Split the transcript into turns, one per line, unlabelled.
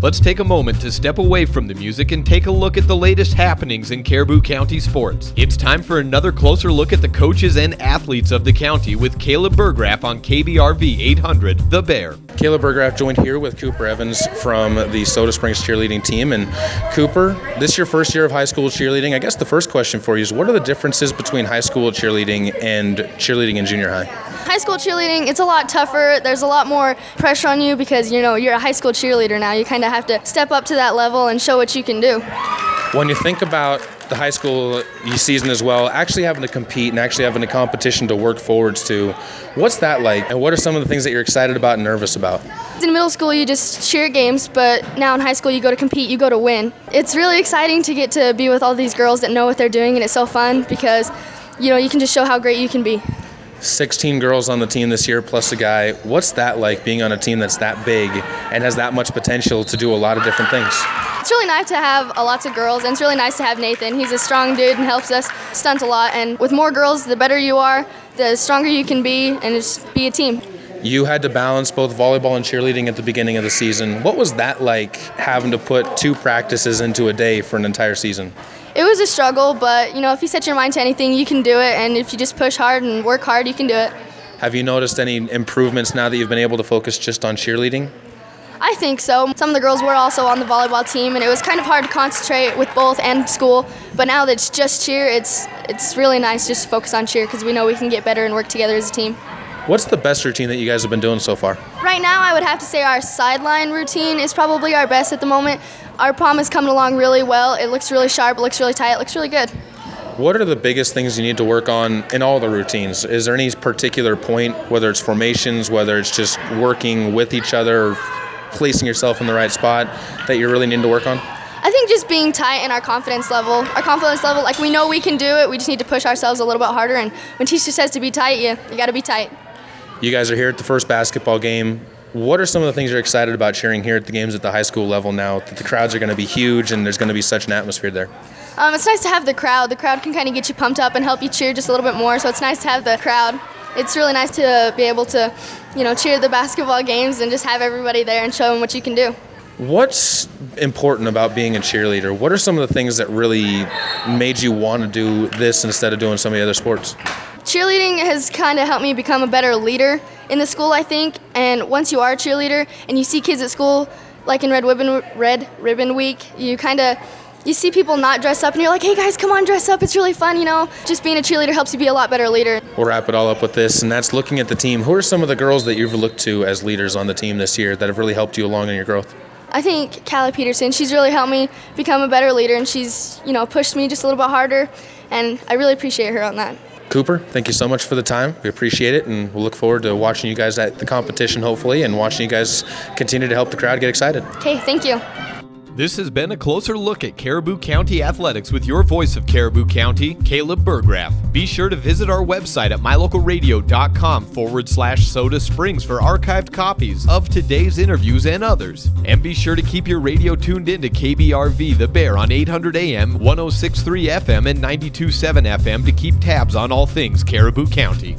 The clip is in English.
Let's take a moment to step away from the music and take a look at the latest happenings in Caribou County sports. It's time for another closer look at the coaches and athletes of the county with Caleb Burgraff on KBRV 800, The Bear.
Caleb Burgraff joined here with Cooper Evans from the Soda Springs cheerleading team. And Cooper, this is your first year of high school cheerleading. I guess the first question for you is, what are the differences between high school cheerleading and cheerleading in junior high?
High school cheerleading, it's a lot tougher. There's a lot more pressure on you because, you're a high school cheerleader now. You kind of have to step up to that level and show what you can do.
When you think about the high school season as well, actually having to compete and actually having a competition to work forwards to, what's that like? And what are some of the things that you're excited about and nervous about?
In middle school, you just cheer at games, but now in high school, you go to compete, you go to win. It's really exciting to get to be with all these girls that know what they're doing, and it's so fun because, you can just show how great you can be.
16 girls on the team this year, plus a guy. What's that like, being on a team that's that big and has that much potential to do a lot of different things?
It's really nice to have lots of girls, and it's really nice to have Nathan. He's a strong dude and helps us stunt a lot. And with more girls, the better you are, the stronger you can be, and just be a team.
You had to balance both volleyball and cheerleading at the beginning of the season. What was that like, having to put 2 practices into a day for an entire season?
It was a struggle, but if you set your mind to anything, you can do it. And if you just push hard and work hard, you can do it.
Have you noticed any improvements now that you've been able to focus just on cheerleading?
I think so. Some of the girls were also on the volleyball team, and it was kind of hard to concentrate with both and school. But now that it's just cheer, it's really nice just to focus on cheer because we know we can get better and work together as a team.
What's the best routine that you guys have been doing so far?
Right now, I would have to say our sideline routine is probably our best at the moment. Our pom is coming along really well. It looks really sharp, it looks really tight, it looks really good.
What are the biggest things you need to work on in all the routines? Is there any particular point, whether it's formations, whether it's just working with each other, or placing yourself in the right spot, that you really need to work on?
I think just being tight in our confidence level. Our confidence level, like we know we can do it, we just need to push ourselves a little bit harder. And when teacher says to be tight, you got to be tight.
You guys are here at the first basketball game. What are some of the things you're excited about cheering here at the games at the high school level now that the crowds are going to be huge and there's going to be such an atmosphere there?
It's nice to have the crowd. The crowd can kind of get you pumped up and help you cheer just a little bit more, so it's nice to have the crowd. It's really nice to be able to, cheer the basketball games and just have everybody there and show them what you can do.
What's important about being a cheerleader? What are some of the things that really made you want to do this instead of doing some of the other sports?
Cheerleading has kind of helped me become a better leader in the school, I think. And once you are a cheerleader and you see kids at school, like in Red Ribbon Week, you see people not dress up and you're like, hey guys, come on, dress up. It's really fun, Just being a cheerleader helps you be a lot better leader.
We'll wrap it all up with this, and that's looking at the team. Who are some of the girls that you've looked to as leaders on the team this year that have really helped you along in your growth?
I think Callie Peterson, she's really helped me become a better leader, and she's, pushed me just a little bit harder, and I really appreciate her on that.
Cooper, thank you so much for the time. We appreciate it, and we'll look forward to watching you guys at the competition, hopefully, and watching you guys continue to help the crowd get excited.
Okay, thank you.
This has been a closer look at Caribou County athletics with your voice of Caribou County, Caleb Burgraff. Be sure to visit our website at mylocalradio.com/Soda Springs for archived copies of today's interviews and others. And be sure to keep your radio tuned in to KBRV The Bear on 800 AM, 106.3 FM, and 92.7 FM to keep tabs on all things Caribou County.